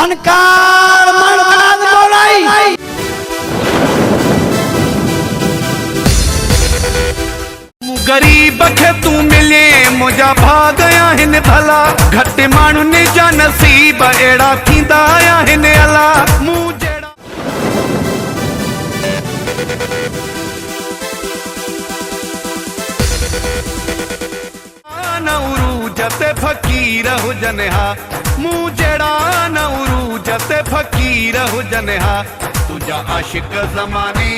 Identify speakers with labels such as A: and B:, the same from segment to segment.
A: फनकार मर्दान बोलाई
B: गरीब खे तू मिले मुझा भाग आया हिन भला घट माण्हू ने जा नसीब एड़ा थींदा आया हिन अला मूं जेड़ा न उरूज ते फकीर हुजन हा मूं जेड़ा न उरूज ते फकीर हुजन हा तुझा आशिक ज़माने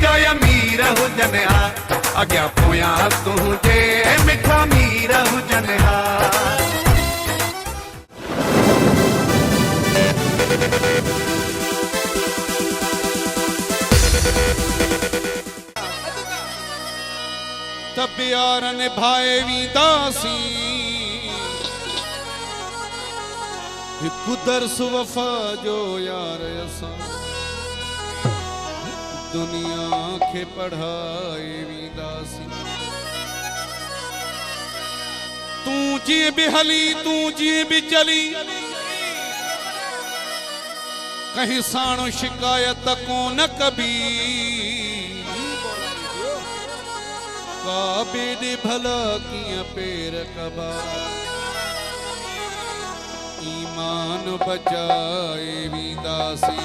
B: जा अमीर हुजन हा अग्या पोया तुझे मिठा मीर हुजन हा
C: तब यार निभाए वींदासी हिकु दर्स वफा जो यार असां दुनिया के पढ़ाए वींदासी तू जी भी हली तू जी भी चली कहीं साणो शिकायत को न कभी काबिद भला किया पेर कबा ईमान बचाए वींदासी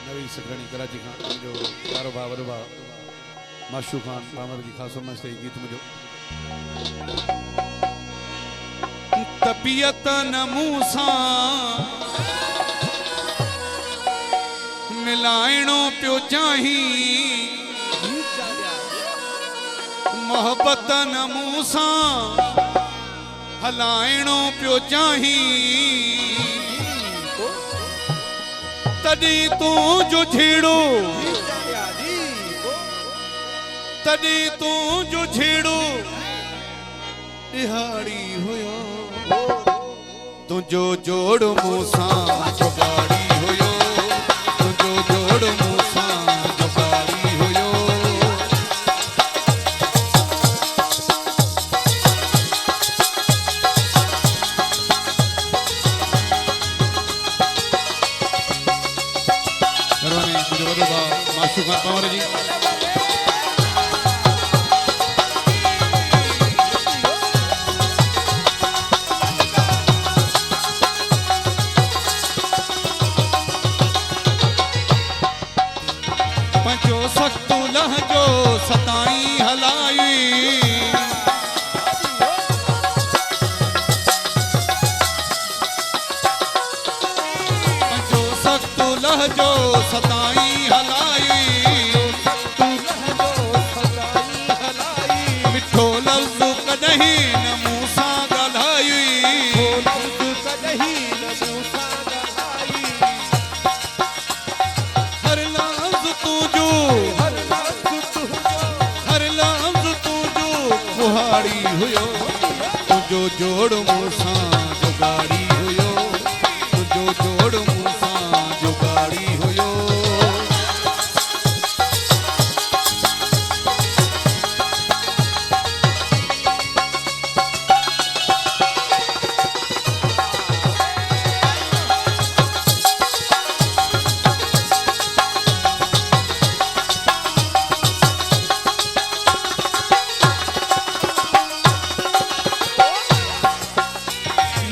C: नवी सखणी कराची खान जो यारो बाबर बा माशू खान पामर जी खासो मस्त गीत मुझो तबियत न मूसा मिलाइणो पियो चाही मोहब्बत न मूसा हलाइणो पियो चाही तॾी तू जो झेड़ो तॾी तू जो झेड़ो दिहाड़ी हुयो तुझो जोड़ मूसा जुगाड़ी हुयो तुझो जोड़ मूसा जुगाड़ी हुयो माशू खान पावर जी पंजो सख्त लहजो सताई हलाई पंजो सख्त लहजो सताई हलाई मिठो लफ्ज़ कदहीं न मूसा ॻाल्हाई हर लफ्ज़ तुझो हर लफ्ज़ तुझो बुहारी हुयो तुझो जोड़ मूसा जुगाड़ी हुयो तुझो जोड़ मूसा जुगाड़ी हुयो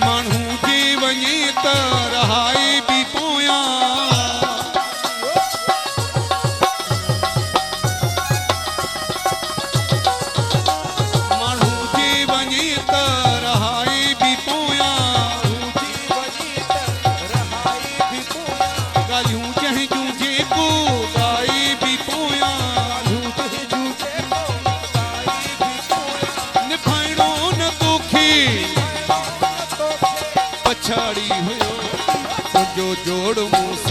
C: माण्हू जी वञे त रहाए बि पोयां माण्हू जी वञे त रहाए बि पोयां ॻाल्हियूं जंहिं जूं जेको ॻाए बि पोयां निभाइणो न तोखे पछाड़ी हुयो तुझो जोड़ मूसा